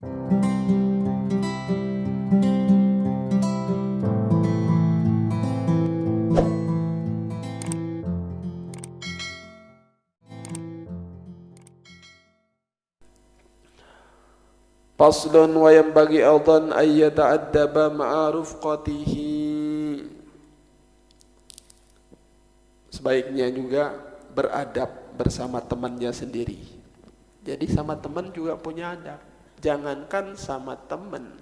Faslun wa yanbaghi aidan ay yata'addaba ma'a rufqatihi. Sebaiknya juga beradab bersama temannya sendiri. Jadi sama teman juga punya adab. Jangankan sama teman,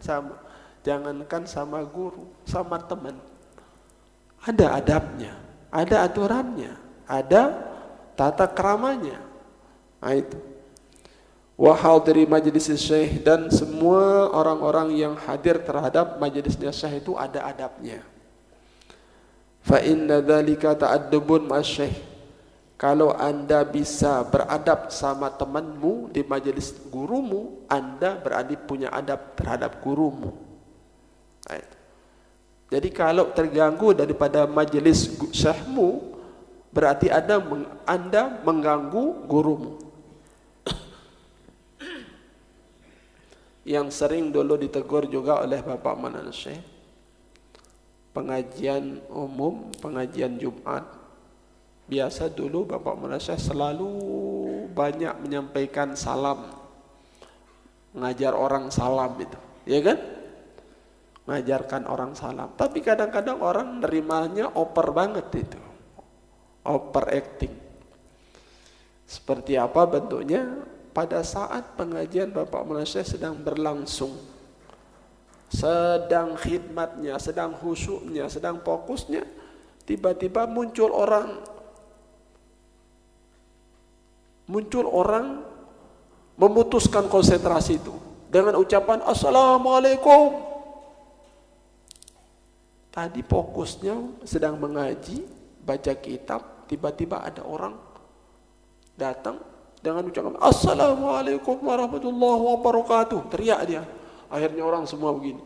jangankan sama guru, sama teman. Ada adabnya, ada aturannya, ada tata keramanya. Nah itu. Wa hadiri majlis syekh, dan semua orang-orang yang hadir terhadap majelisnya syekh itu ada adabnya. Fa inna dzalika ta'addubun masyayikh. Kalau Anda bisa beradab sama temanmu di majelis gurumu, Anda berarti punya adab terhadap gurumu. Nah, jadi kalau terganggu daripada majelis syekhmu, berarti Anda mengganggu gurumu. Yang sering dulu ditegur juga oleh Bapak Manan Syekh, pengajian umum, pengajian Jumat, biasa dulu Bapak Manan Syekh selalu banyak menyampaikan salam, ngajar orang salam itu, ya kan? Ngajarkan orang salam. Tapi kadang-kadang orang nerimanya oper banget itu, overacting. Seperti apa bentuknya? Pada saat pengajian Bapak Maulana Syekh sedang berlangsung, sedang khidmatnya, sedang khusyuknya, sedang fokusnya, tiba-tiba muncul orang memutuskan konsentrasi itu dengan ucapan Assalamualaikum. Tadi fokusnya sedang mengaji, baca kitab, tiba-tiba ada orang datang dengan ucapan Assalamualaikum warahmatullahi wabarakatuh. Teriak dia. Akhirnya orang semua begini,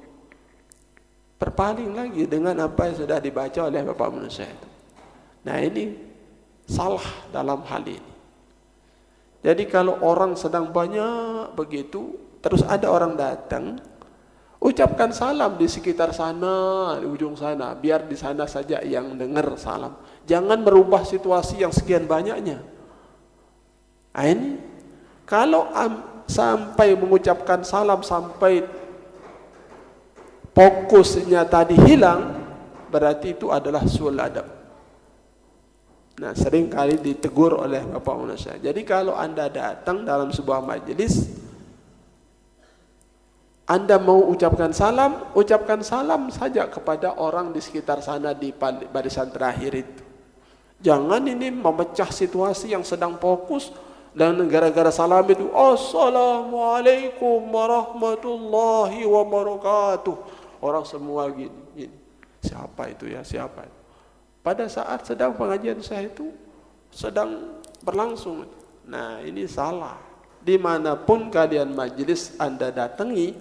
berpaling lagi dengan apa yang sudah dibaca oleh Bapak Maulana Syekh. Nah ini salah dalam hal ini. Jadi kalau orang sedang banyak begitu, terus ada orang datang, ucapkan salam di sekitar sana, di ujung sana, biar di sana saja yang dengar salam. Jangan merubah situasi yang sekian banyaknya. Nah ini, kalau sampai mengucapkan salam sampai fokusnya tadi hilang, berarti itu adalah su'ul adab. Nah sering kali ditegur oleh Bapak Maulana Syekh. Jadi kalau Anda datang dalam sebuah majelis, Anda mau ucapkan salam saja kepada orang di sekitar sana di barisan terakhir itu. Jangan ini memecah situasi yang sedang fokus, dan gara-gara salam itu Assalamualaikum warahmatullahi wabarakatuh. Orang semua gini. Siapa itu ya? Siapa? Pada saat sedang pengajian saya itu sedang berlangsung. Nah ini salah. Dimanapun kalian majelis Anda datangi,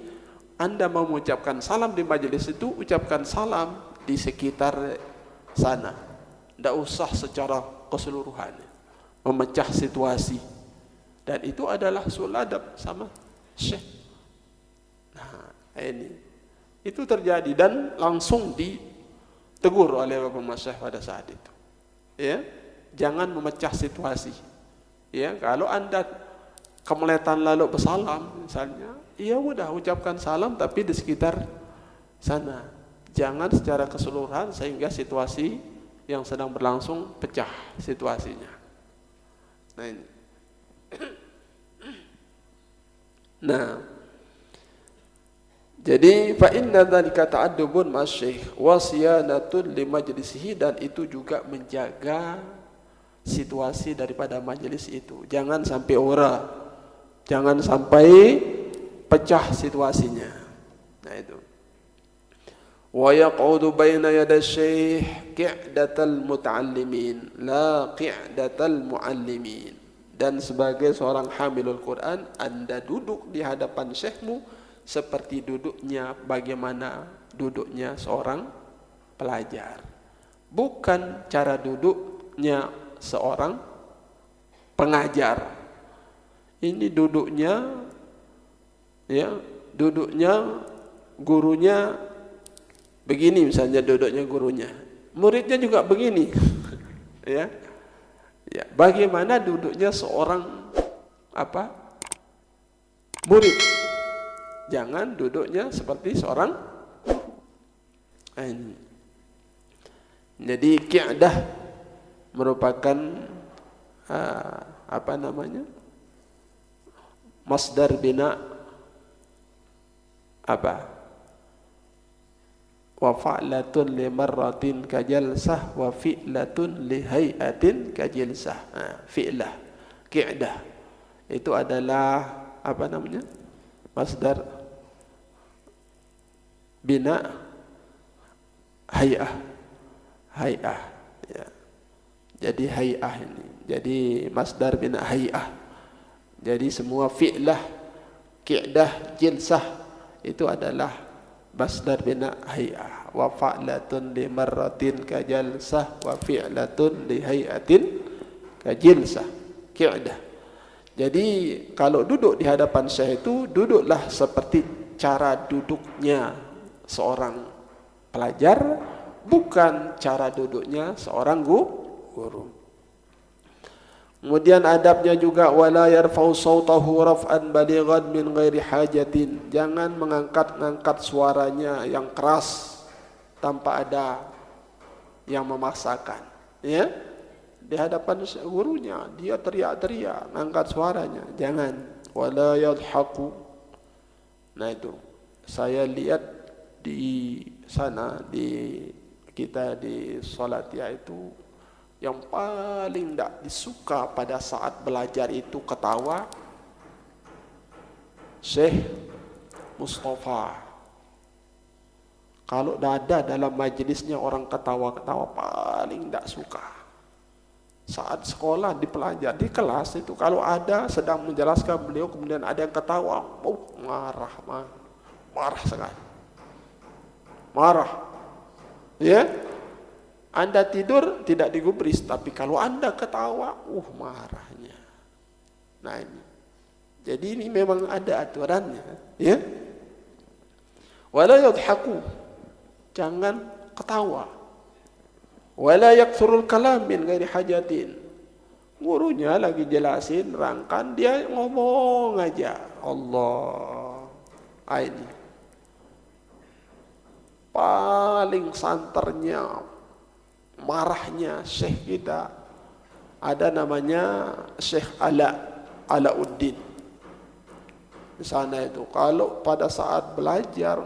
Anda mau mengucapkan salam di majelis itu, ucapkan salam di sekitar sana. Tidak usah secara keseluruhan memecah situasi. Dan itu adalah su'ul adab sama Syekh. Nah ini, itu terjadi dan langsung ditegur oleh Bapak Mas Syekh pada saat itu. Ya, jangan memecah situasi. Ya, kalau Anda kemeletan lalu bersalam misalnya, ya udah ucapkan salam tapi di sekitar sana. Jangan secara keseluruhan sehingga situasi yang sedang berlangsung pecah situasinya. Nah ini. Nah, jadi fa inna dzalika ta'addubun masyayikh wa siyanatun li majlisihi, dan itu juga menjaga situasi daripada majelis itu. Jangan sampai jangan sampai pecah situasinya. Nah itu. Wa yaqudu baina yaday syekh qi'datal muta'allimin la qi'datal muallimin. Dan sebagai seorang hamilul Quran, Anda duduk di hadapan syekhmu seperti bagaimana duduknya seorang pelajar. Bukan cara duduknya seorang pengajar. Ini duduknya ya duduknya gurunya begini, misalnya duduknya gurunya, muridnya juga begini. Ya, ya, bagaimana duduknya seorang murid? Jangan duduknya seperti seorang ini. Jadi qi'dah merupakan masdar bina wa fa'latun li marratin kajalsah wa fi'latun li hay'atin kajalsah. Fi'lah, qi'dah itu adalah masdar bina hay'ah ya. Jadi hay'ah ini jadi masdar bina hay'ah. Jadi semua fi'lah, qi'dah, jilsah itu adalah masdar bina hay'ah. Wa fa'latun li marratin kajalsah wa fi'latun li hay'atin kajilsah, qi'dah. Jadi kalau duduk di hadapan syekh itu duduklah seperti cara duduknya seorang pelajar, bukan cara duduknya seorang guru. Kemudian adabnya juga wala yarfa'u sautahu raf'an balighan min ghairi hajatin. Jangan mengangkat suaranya yang keras tanpa ada yang memaksakan. Ya, di hadapan gurunya dia teriak-teriak, angkat suaranya. Jangan. Wala yadhaku. Nah itu saya lihat di sana kita di salat itu yang paling tidak disuka pada saat belajar itu ketawa, Syekh Mustafa. Kalau ada dalam majelisnya orang ketawa-ketawa paling tidak suka. Saat sekolah di pelajar di kelas itu kalau ada sedang menjelaskan beliau kemudian ada yang ketawa, marah sekali. Marah. Ya? Anda tidur tidak digubris, tapi kalau Anda ketawa, marahnya. Nah ini. Jadi ini memang ada aturannya, ya. Wala yadhaku. Jangan ketawa. Wala yakthurul kalam min ghairi hajatin. Gurunya lagi jelasin, rangkan dia ngomong aja. Allah. Ini. Paling santernya marahnya syekh kita ada namanya Syekh Alauddin di sana itu. Kalau pada saat belajar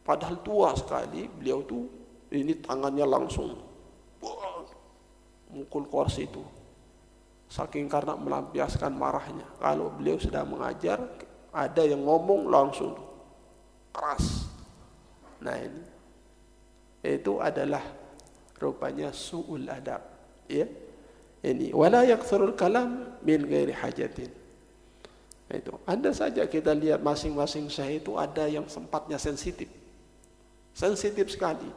padahal tua sekali beliau tuh, ini tangannya langsung mukul kursi itu saking karena melampiaskan marahnya. Kalau beliau sedang mengajar ada yang ngomong langsung keras. Nah ini itu adalah rupanya su'ul adab, ya. Ini wala yakthurul kalam min ghairi hajatin. Itu ada saja kita lihat masing-masing syekh itu ada yang sempatnya sensitif sekali.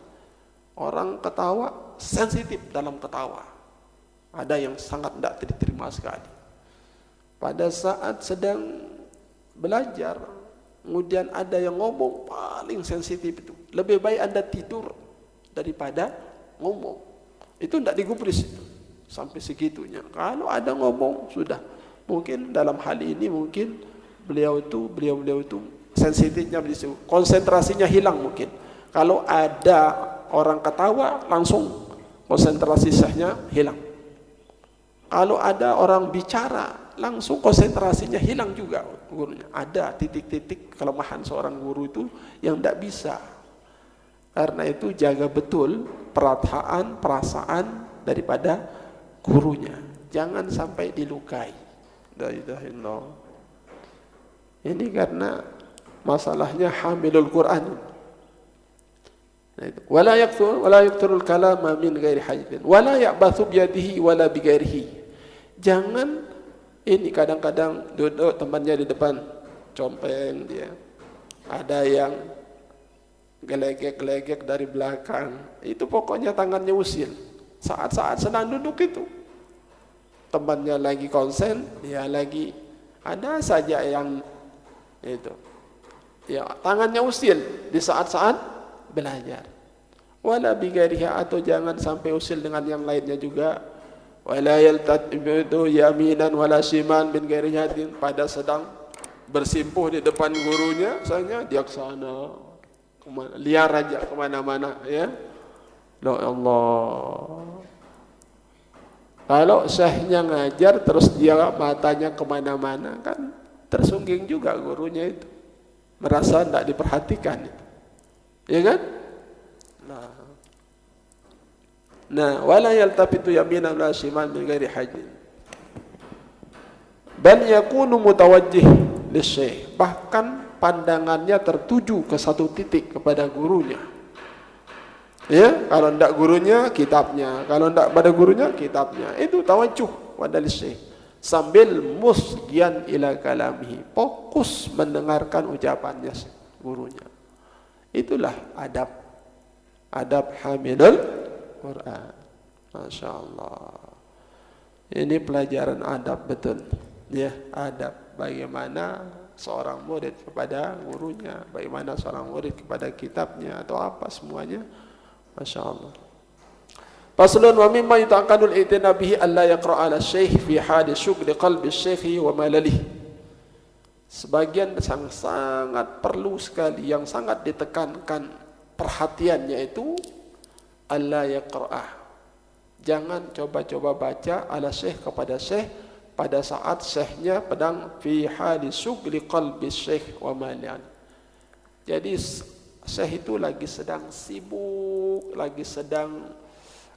Orang ketawa sensitif dalam ketawa, ada yang sangat tidak diterima sekali. Pada saat sedang belajar kemudian ada yang ngomong paling sensitif itu, lebih baik Anda tidur daripada ngomong. Itu tidak digubris itu. Sampai segitunya. Kalau ada ngomong sudah. Mungkin dalam hal ini mungkin beliau itu sensitifnya, konsentrasinya hilang mungkin. Kalau ada orang ketawa langsung konsentrasi syahnya hilang. Kalau ada orang bicara langsung konsentrasinya hilang juga gurunya. Ada titik-titik kelemahan seorang guru itu yang tidak bisa. Karena itu jaga betul perasaan daripada gurunya. Jangan sampai dilukai. La ilaha illallah. Ini karena masalahnya hamilul Quran. Wala yakthurul kalama min ghairi hajatin. Wala ya'bathu biyadihi wala bighairihi. Jangan ini kadang-kadang duduk temannya di depan compeng dia. Ada yang gelegek-gelegek dari belakang, itu pokoknya tangannya usil. Saat-saat sedang duduk itu, temannya lagi konsen, dia lagi ada saja yang Itu. Ya, tangannya usil di saat-saat belajar. Wala bighairiha, atau jangan sampai usil dengan yang lainnya juga. Wala yaltatibu yaminan wala shiman bin ghairi hadin, pada sedang bersimpuh di depan gurunya, misalnya dia ke sana, liar aja kemana-mana, ya. Ya Allah. Kalau syekhnya ngajar terus dia matanya kemana-mana, kan tersungging juga gurunya itu, merasa tidak diperhatikan itu, ya kan? Nah, wala yaltafitu yaminan wala shiman min ghairi hajin, bal yakunu mutawajjih lisyekh, bahkan pandangannya tertuju ke satu titik kepada gurunya. Ya, kalau tidak gurunya kitabnya, kalau tidak pada gurunya kitabnya. Itu tawajuh pada lisyekh, sambil musgian ila kalamihi, fokus mendengarkan ucapannya gurunya. Itulah adab hamilul Quran. Masya Allah. Ini pelajaran adab betul, ya, adab bagaimana seorang murid kepada gurunya, bagaimana seorang murid kepada kitabnya atau apa semuanya. Masya Allah. Faslun wa mimma yuta'akadul i'tina bihi alla yaqra'a ala syekh fi hali syugli qalbi syekhi wa malalihi. Sebagian sangat perlu sekali, yang sangat ditekankan perhatiannya itu alla yaqra'a, jangan coba-coba baca ala syekh kepada syekh pada saat syekhnya sedang fi hali syugli qalbi syekh wa malalihi. Jadi syekh itu lagi sedang sibuk, lagi sedang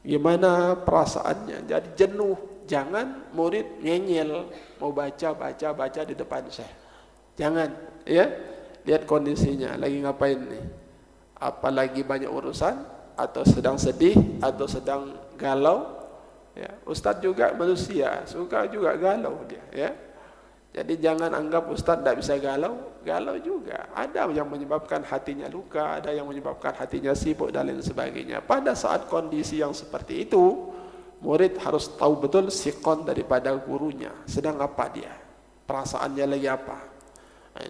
gimana perasaannya, jadi jenuh. Jangan murid ngeyel mau baca di depan syekh, jangan, ya. Lihat kondisinya, lagi ngapain nih, apalagi banyak urusan, atau sedang sedih, atau sedang galau, ya. Ustadz juga manusia, suka juga galau dia, ya. Jadi jangan anggap Ustadz tidak bisa galau juga. Ada yang menyebabkan hatinya luka, ada yang menyebabkan hatinya sibuk dan lain sebagainya. Pada saat kondisi yang seperti itu, murid harus tahu betul sikon daripada gurunya. Sedang apa dia? Perasaannya lagi apa? Nah,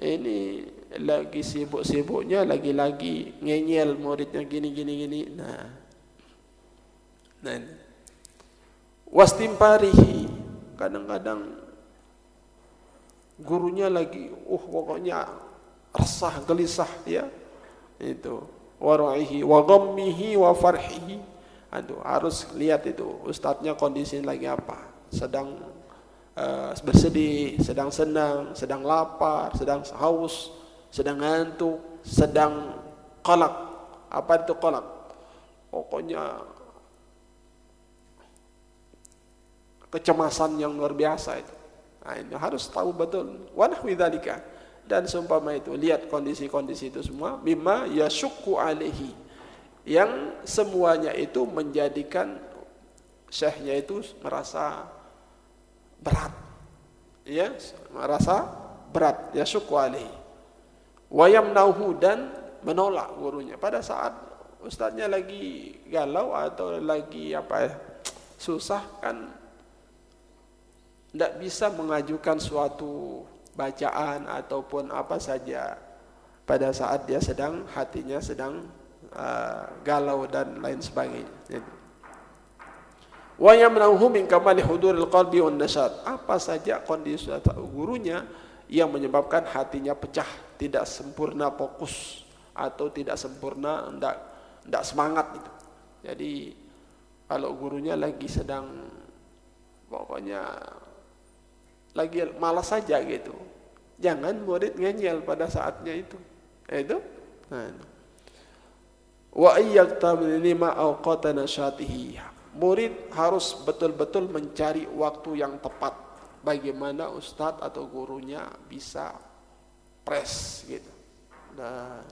ini lagi sibuk-sibuknya, lagi-lagi ngeyel muridnya gini. Nah, wastimparihi, kadang-kadang gurunya lagi pokoknya resah, gelisah, ya. Itu wara'ihi wa ghammihi wa farhihi. Aduh, harus lihat itu ustadznya kondisi lagi apa, sedang bersedih, sedang senang, sedang lapar, sedang haus, sedang ngantuk, sedang qalaq. Apa itu qalaq? Pokoknya kecemasan yang luar biasa itu. Nah, ini harus tahu betul. Wa nahwi dzalika, dan seumpama itu, lihat kondisi-kondisi itu semua, mimma yasyukku alaihi, yang semuanya itu menjadikan syekhnya itu merasa berat, ya, merasa berat, yasyukku alaihi. Wa yamnauhu, dan menolak gurunya pada saat ustadznya lagi galau atau lagi susah, kan tidak bisa mengajukan suatu bacaan ataupun apa saja pada saat dia sedang, hatinya sedang galau dan lain sebagainya. Wa yamna'uhu min kamali huduril qalbi wan nasyat, apa saja kondisi gurunya yang menyebabkan hatinya pecah, tidak sempurna fokus atau tidak sempurna, tidak semangat itu. Jadi kalau gurunya lagi sedang pokoknya lagi malas saja gitu, jangan murid ngeyel pada saatnya itu. Itu. Nah. Wa iyyaqtamilima awqata nasyatihi. Murid harus betul-betul mencari waktu yang tepat bagaimana ustadz atau gurunya bisa press gitu. Nah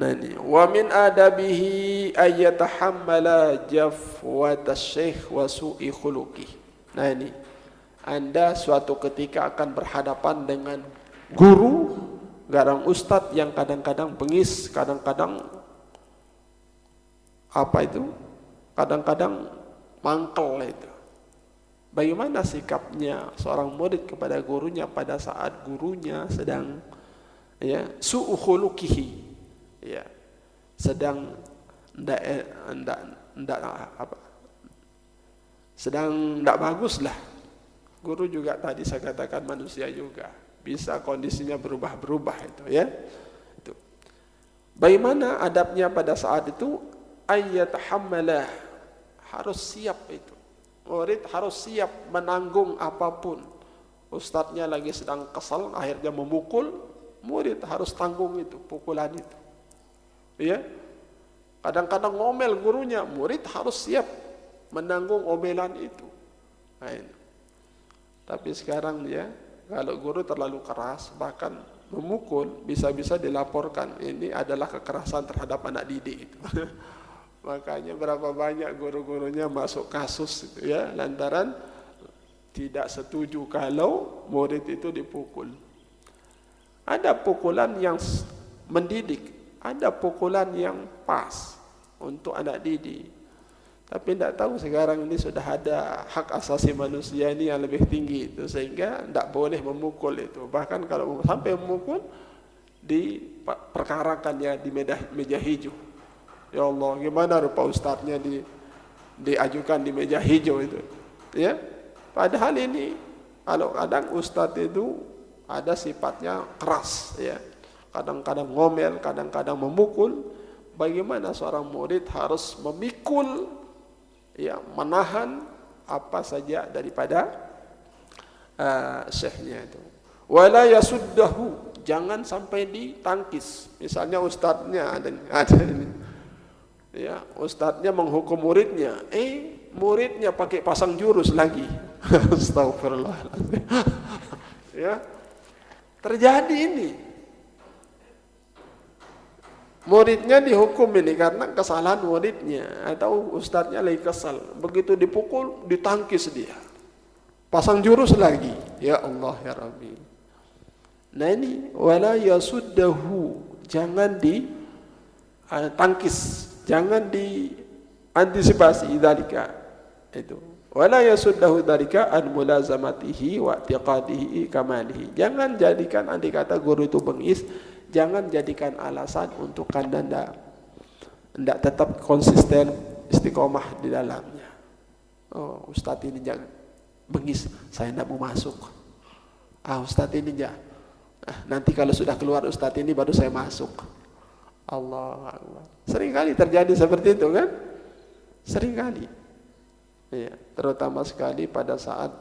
ini, wa min adabihi ayyatahammala jafwata syekh wa su'i khuluqih. Nah ini, Anda suatu ketika akan berhadapan dengan guru, garang ustadz yang kadang-kadang bengis, kadang-kadang kadang-kadang mangkel itu. Bagaimana sikapnya seorang murid kepada gurunya pada saat gurunya sedang su'u khuluqihi, sedang tidak bagus lah. Guru juga tadi saya katakan manusia juga bisa kondisinya berubah-berubah itu. Bagaimana adabnya pada saat itu? Ayyatahammalah, harus siap itu. Murid harus siap menanggung apapun. Ustadznya lagi sedang kesal, akhirnya memukul, murid harus tanggung itu, pukulan itu. Kadang-kadang ngomel gurunya, murid harus siap menanggung omelan itu. Tapi sekarang kalau guru terlalu keras, bahkan memukul, bisa-bisa dilaporkan. Ini adalah kekerasan terhadap anak didik itu. Makanya berapa banyak guru-gurunya masuk kasus itu lantaran tidak setuju kalau murid itu dipukul. Ada pukulan yang mendidik, ada pukulan yang pas untuk anak didik. Tapi tidak tahu sekarang ini sudah ada hak asasi manusia ini yang lebih tinggi itu, sehingga tidak boleh memukul itu. Bahkan kalau sampai memukul, diperkarakannya di meja hijau. Ya Allah, gimana rupa ustadznya diajukan di meja hijau itu. Padahal ini kalau kadang ustadz itu ada sifatnya keras, kadang-kadang ngomel, kadang-kadang memukul. Bagaimana seorang murid harus memikul, menahan apa saja daripada syekhnya itu. Wala yasuddahu, jangan sampai ditangkis. Misalnya ustadznya ada ini. Ustadznya menghukum muridnya, muridnya pakai pasang jurus lagi. Astagfirullahaladzim. Terjadi ini. Muridnya dihukum ini karena kesalahan muridnya, atau ustadznya lagi kesal. Begitu dipukul, ditangkis dia. Pasang jurus lagi. Ya Allah ya Rabbi. Nah ini wala yasuddahu, jangan ditangkis, jangan diantisipasi dzalika itu. Wala yasuddahu dzalika an mulazamatihi wa i'tiqadihi kamalihi. Jangan jadikan, andai kata guru itu bengis, jangan jadikan alasan untuk Anda tidak tetap konsisten istiqomah di dalamnya. Oh, ustadz ini jangan bengis, saya tidak mau masuk. Ustadz ini jangan. Nanti kalau sudah keluar ustadz ini baru saya masuk. Allah Allah. Seringkali terjadi seperti itu kan? Seringkali. Terutama sekali pada saat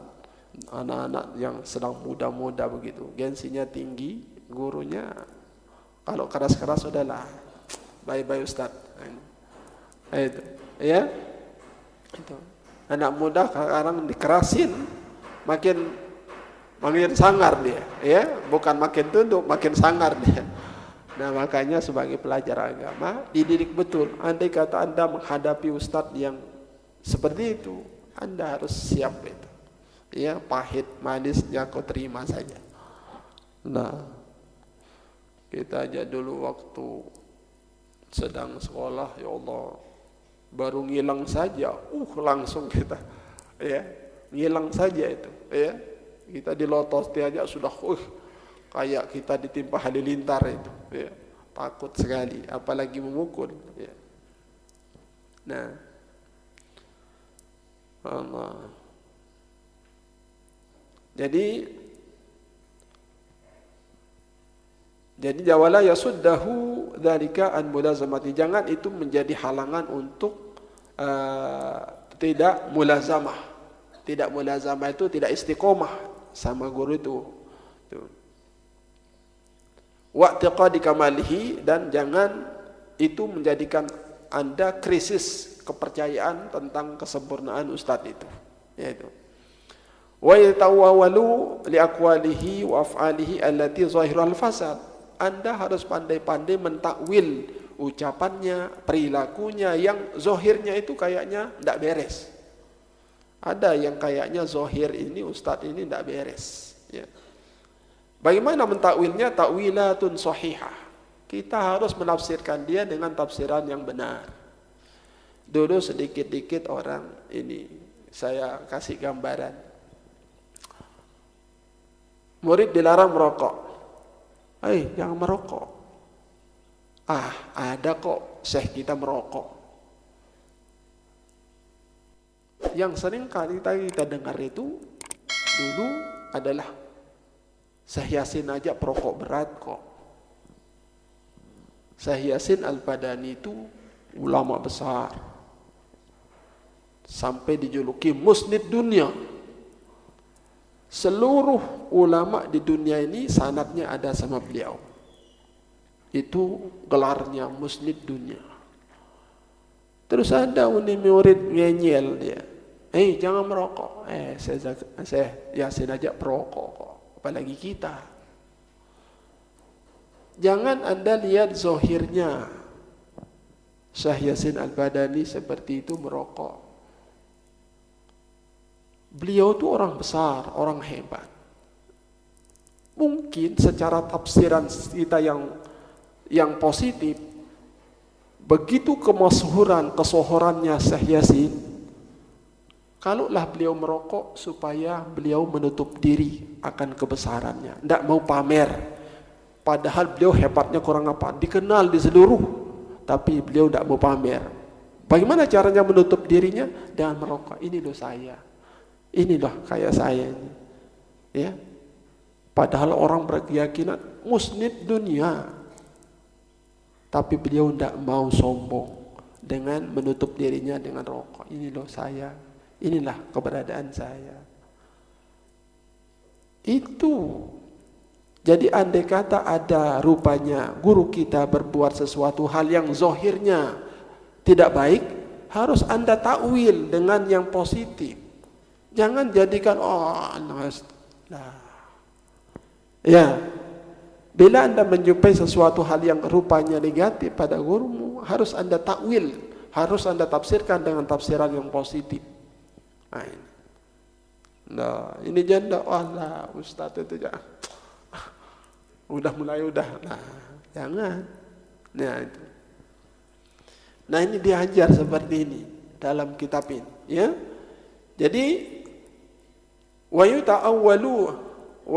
anak-anak yang sedang muda-muda begitu, gengsinya tinggi, gurunya kalau keras-keras sudahlah, bye-bye ustadz. Itu, itu. Anak muda sekarang dikerasin, makin sangar dia, bukan makin tunduk, makin sangar dia. Nah makanya sebagai pelajar agama dididik betul. Andai kata Anda menghadapi ustadz yang seperti itu, Anda harus siap itu. Pahit manisnya kau terima saja. Nah, kita aja dulu waktu sedang sekolah, ya Allah, baru ngilang saja, langsung kita, ngilang saja itu, kita dilotosti aja sudah, kayak kita ditimpa halilintar itu, takut sekali, apalagi memukul. Nah, Allah. Jadi jawala yasuddahu dzalika an mulazamati, jangan itu menjadi halangan untuk tidak mulazamah. Tidak mulazamah itu tidak istiqomah sama guru itu. Wa'tiqadi kamalihi, dan jangan itu menjadikan Anda krisis kepercayaan tentang kesempurnaan ustadz itu. Yaitu wa yatawawwalu li aqwalihi wa af'alihi allati zahirul fasad. Anda harus pandai-pandai mentakwil ucapannya, perilakunya yang zahirnya itu kayaknya tidak beres. Ada yang kayaknya zahir ini ustadz ini tidak beres. Bagaimana mentakwilnya? Takwilatun sahihah. Kita harus menafsirkan dia dengan tafsiran yang benar. Dulu sedikit-dikit orang ini saya kasih gambaran. Murid dilarang merokok. Jangan merokok. Ada kok syekh kita merokok. Yang sering kali kita dengar itu dulu adalah Syekh Yasin aja perokok berat kok. Syekh Yasin Al-Badani itu ulama besar. Sampai dijuluki musnid dunia. Seluruh ulama di dunia ini sanadnya ada sama beliau. Itu gelarnya musnid dunia. Terus ada murid ngeyel dia. Jangan merokok. Saya Yasin aja perokok kok. Apalagi kita. Jangan Anda lihat zohirnya. Syekh Yasin Al-Badani seperti itu merokok. Beliau itu orang besar, orang hebat. Mungkin secara tafsiran kita yang positif, begitu kesohorannya Syekh Yasin, kalaulah beliau merokok supaya beliau menutup diri akan kebesarannya, tidak mau pamer. Padahal beliau hebatnya kurang apa, dikenal di seluruh, tapi beliau tidak mau pamer. Bagaimana caranya menutup dirinya? Dengan merokok. Ini loh saya. Ini loh kayak saya ini. Ya. Padahal orang berkeyakinan musnid dunia. Tapi beliau tidak mau sombong dengan menutup dirinya dengan rokok. Ini loh saya. Inilah keberadaan saya. Itu. Jadi andai kata ada rupanya guru kita berbuat sesuatu hal yang zohirnya tidak baik, harus Anda takwil dengan yang positif. Jangan jadikan ya. Bila Anda menjumpai sesuatu hal yang rupanya negatif pada gurumu, harus Anda takwil, harus Anda tafsirkan dengan tafsiran yang positif. Ini janda Ustaz itu jangan. Jangan. Itu. Nah, ini diajar seperti ini dalam kitab ini, ya. Jadi wa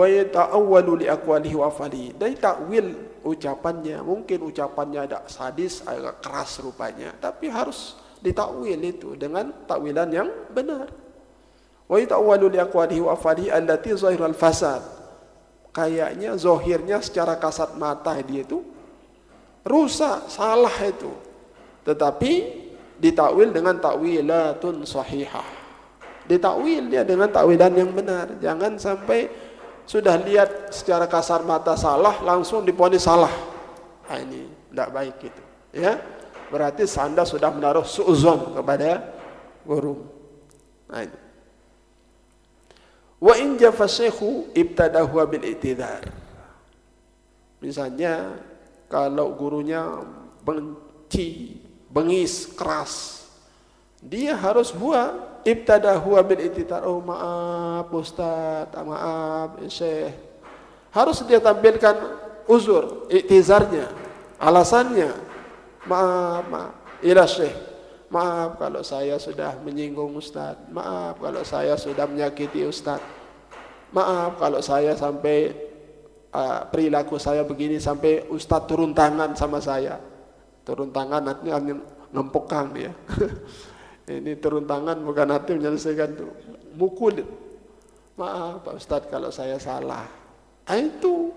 yata'awwalu li aqwalihi wa afalihi. Dari takwil ucapannya, mungkin ucapannya ada sadis, agak keras rupanya, tapi harus ditakwil itu dengan takwilan yang benar. Wa yata'awwalu li aqwalihi wa afalihi allati zahirul fasad. Kayaknya zahirnya secara kasat mata dia itu rusak, salah itu. Tetapi ditakwil dengan takwilatun sahihah. Ditakwil dia dengan takwilan yang benar. Jangan sampai sudah lihat secara kasar mata salah langsung diponis salah. Ini tidak baik gitu, ya. Berarti Anda sudah menaruh su'uzon kepada guru. Ini. Wa in jafa syekhu ibtadahu bil i'tidhar. Misalnya kalau gurunya benci, bengis, keras, dia harus buat ibtadahu bil i'tidhar. Maaf Ustaz, maaf Syekh. Harus dia tampilkan uzur, i'tizarnya, alasannya. Maaf ila Syekh. Maaf kalau saya sudah menyinggung Ustaz. Maaf kalau saya sudah menyakiti Ustaz. Maaf kalau saya sampai perilaku saya begini sampai Ustaz turun tangan sama saya. Turun tangan nanti ngempukang dia. Ini turun tangan bukan hati menyelesaikan itu. Mukul. Maaf Pak Ustaz kalau saya salah. Itu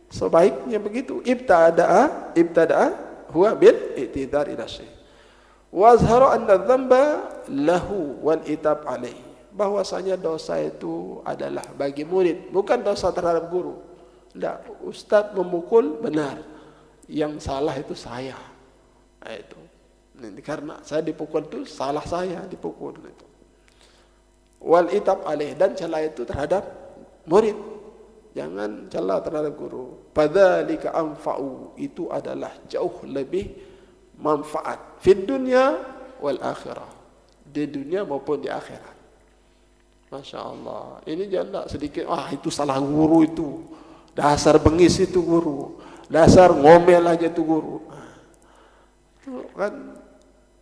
sebaiknya begitu. Ibtada'a huwa bil i'tidhar ila syekh. Wazhara anna dzamba lahu wal itab alaih. Bahwasanya dosa itu adalah bagi murid, bukan dosa terhadap guru. Tidak, Ustaz memukul benar. Yang salah itu saya. Itu. Ini karena saya dipukul itu salah saya dipukul itu. Wal itab alaih, dan celah itu terhadap murid. Jangan celah terhadap guru. Padzalika anfa'u, itu adalah jauh lebih manfaat fid dunya wal akhirah, di dunia maupun di akhirat. Masya Allah. Ini jangan sedikit, itu salah guru itu, dasar bengis itu guru, dasar ngomel aja itu guru. Itu kan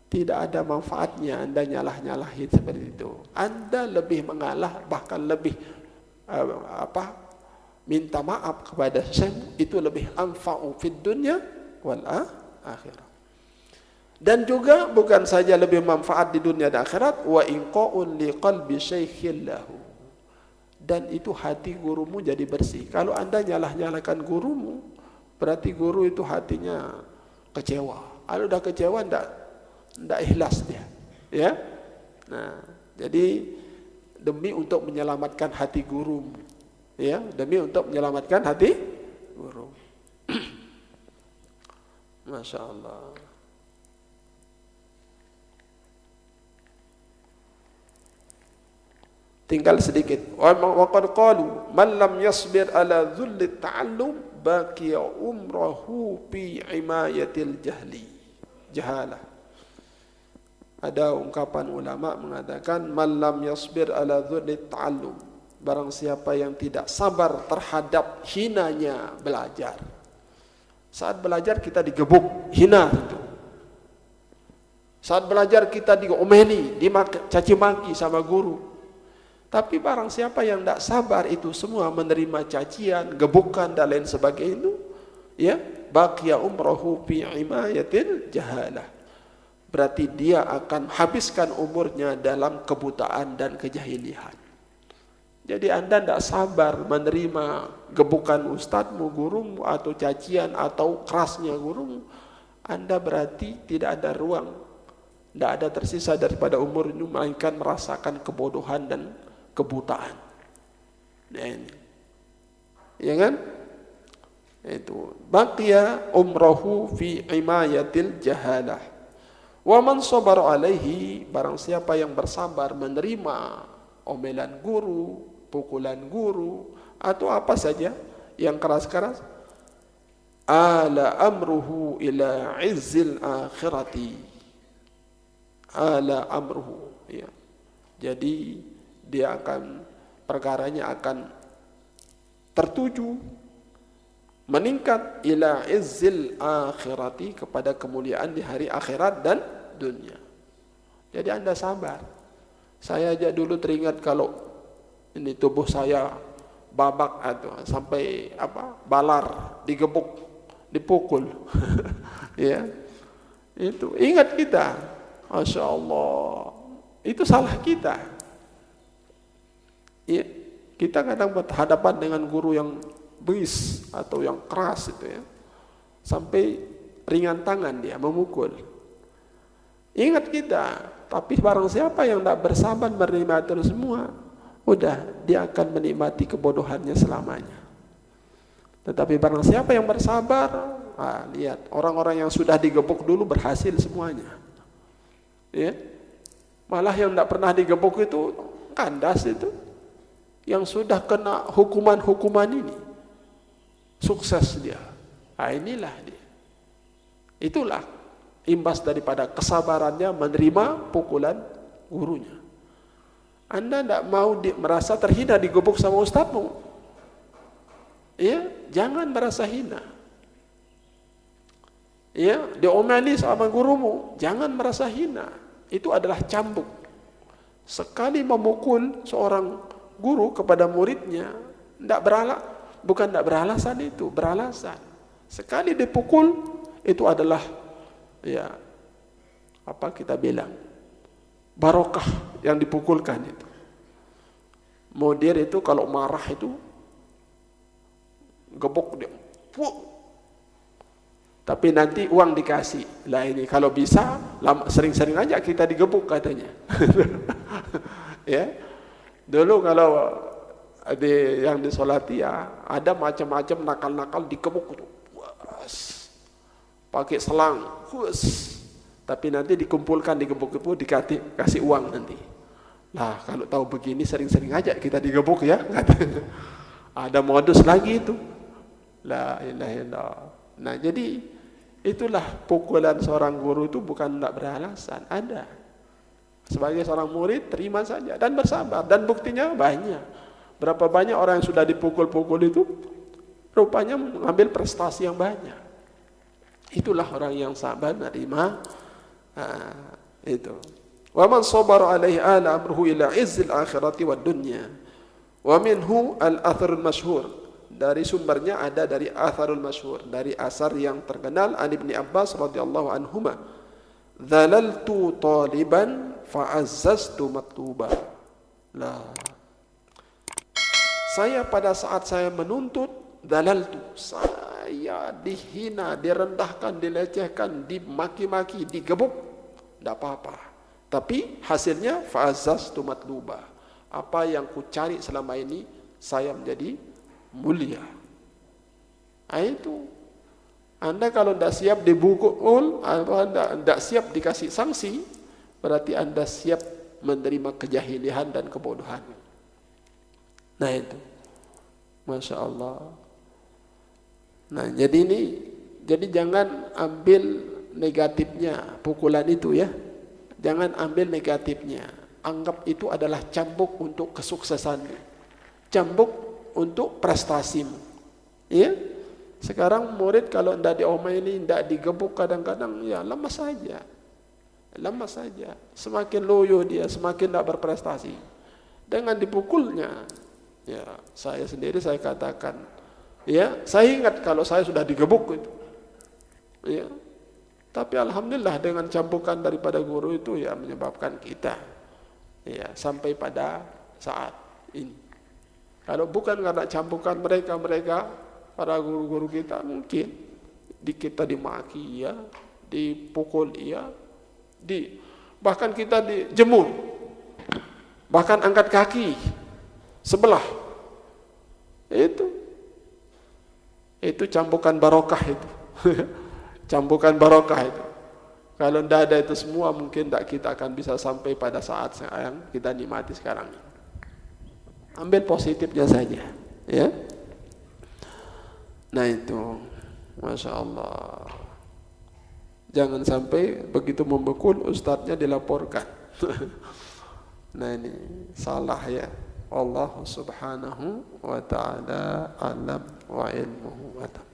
Tidak ada manfaatnya Anda nyalah-nyalahin seperti itu. Anda lebih mengalah, bahkan lebih minta maaf kepada sesama, itu lebih anfa'u fid dunya wal akhirah. Dan juga bukan saja lebih manfaat di dunia dan akhirat, wa inqa'un li qalbi syaikhin lahu. Dan itu hati gurumu jadi bersih. Kalau Anda nyalah-nyalakan gurumu, berarti guru itu hatinya kecewa. Kalau udah kecewa ndak ikhlas dia, ya. Nah, jadi demi untuk menyelamatkan hati guru, ya, demi untuk menyelamatkan hati guru. Masya Allah. Tinggal sedikit. Wa qad qalu man lam yasbir ala dhulli ta'allum baqiya umrahu fi imayatil jahalah. Ada ungkapan ulama mengatakan man lam yasbir ala dhulli ta'allum, barang siapa yang tidak sabar terhadap hinanya belajar. Saat belajar kita digebuk, hina itu. Saat belajar kita diomeli, dicaci maki sama guru. Tapi barang siapa yang tidak sabar itu semua, menerima cacian, gebukan dan lain sebagainya itu, ya, baqiya umrahu fi imayatil jahalah. Berarti dia akan habiskan umurnya dalam kebutaan dan kejahilian. Jadi Anda tidak sabar menerima gebukan ustadzmu, gurumu, atau cacian atau kerasnya gurumu, Anda berarti tidak ada ruang, tidak ada tersisa daripada umurmu melainkan merasakan kebodohan dan kebutaan. Nah, ini, ya kan? Itu baqiya umrahu fi imayatil jahalah. Wa man sabara alaihi, barang siapa yang bersabar menerima omelan guru, pukulan guru, atau apa saja yang keras-keras, ala amruhu ila izzil akhirati. Ala amruhu, ya. Jadi dia akan, perkaranya akan tertuju, meningkat ila izzil akhirati, kepada kemuliaan di hari akhirat dan dunia. Jadi Anda sabar. Saya aja dulu teringat kalau ini tubuh saya babak atau sampai balar, digebuk, dipukul. Ya. Itu ingat kita. Masya Allah. Itu salah kita. Ya, kita kadang berhadapan dengan guru yang bengis atau yang keras itu, ya, sampai ringan tangan dia memukul. Ingat kita, tapi barang siapa yang tidak bersabar menerima itu semua, udah dia akan menikmati kebodohannya selamanya. Tetapi barang siapa yang bersabar, lihat orang-orang yang sudah digebuk dulu berhasil semuanya. Ya, malah yang tidak pernah digebuk itu kandas itu. Yang sudah kena hukuman-hukuman ini sukses dia. Inilah dia. Itulah imbas daripada kesabarannya menerima pukulan gurunya. Anda tidak mau merasa terhina digebuk sama ustadzmu, ya, jangan merasa hina. Ya, diomeli sama gurumu, jangan merasa hina. Itu adalah cambuk. Sekali memukul seorang guru kepada muridnya, bukan tidak beralasan, itu beralasan. Sekali dipukul itu adalah, ya, apa kita bilang, barokah yang dipukulkan itu. Mudir itu kalau marah itu gebuk dia, tapi nanti uang dikasih. Lah ini kalau bisa sering-sering aja kita digebuk katanya. Ya. Dulu kalau yang di Solatia ada macam-macam nakal-nakal dikebuk itu, pakai selang, tapi nanti dikumpulkan, digebuk-gebuk, dikasih uang nanti. Lah kalau tahu begini sering-sering aja kita digebuk, ya. Ada modus lagi itu. La ilaha illallah. Nah, jadi itulah pukulan seorang guru itu bukan tidak beralasan, ada. Sebagai seorang murid terima saja dan bersabar, dan buktinya banyak. Berapa banyak orang yang sudah dipukul-pukul itu rupanya mengambil prestasi yang banyak. Itulah orang yang sabar menerima Itu. Wa man sabara alaihi ala amruhu ila izzil akhirati wad dunya. Wa minhu al-atharul masyhur. Dari sumbernya ada dari atharul masyhur, dari asar yang terkenal an Ibni Abbas radhiyallahu anhuma. Dhalaltu taliban fa'azzaztu matluba. Lah. Saya pada saat saya menuntut, dhalaltu, saya dihina, direndahkan, dilecehkan, dimaki-maki, digebuk, tidak apa-apa. Tapi hasilnya fa'azzaztu matluba. Apa yang ku cari selama ini, saya menjadi mulia. Nah, itu. Anda kalau tidak siap dibukul, Anda tidak siap dikasih sanksi, berarti Anda siap menerima kejahilian dan kebodohan. Nah itu, Masya Allah. Nah jadi jangan ambil negatifnya pukulan itu ya, jangan ambil negatifnya. Anggap itu adalah cambuk untuk kesuksesanmu, cambuk untuk prestasimu. Ya, sekarang murid kalau tidak diomeli, tidak digebuk kadang-kadang ya lemas saja, lemas saja. Semakin loyo dia, semakin tidak berprestasi. Dengan dipukulnya. Ya, saya sendiri saya katakan, ya, saya ingat kalau saya sudah digebuk itu. Ya. Tapi alhamdulillah dengan cambukan daripada guru itu ya menyebabkan kita ya sampai pada saat ini. Kalau bukan karena cambukan mereka para guru-guru kita, mungkin kita dimaki ya, dipukul ya, bahkan kita dijemur. Bahkan angkat kaki sebelah, itu cambukan barokah itu. Cambukan barokah itu. Kalau tidak ada itu semua, mungkin tidak kita akan bisa sampai pada saat yang kita nikmati sekarang ini. Ambil positifnya saja, ya. Nah itu, Masya Allah. Jangan sampai begitu membekul ustadznya dilaporkan. Nah ini salah ya. Allah subhanahu wa ta'ala alam wa ilmuhu wa ta'ala.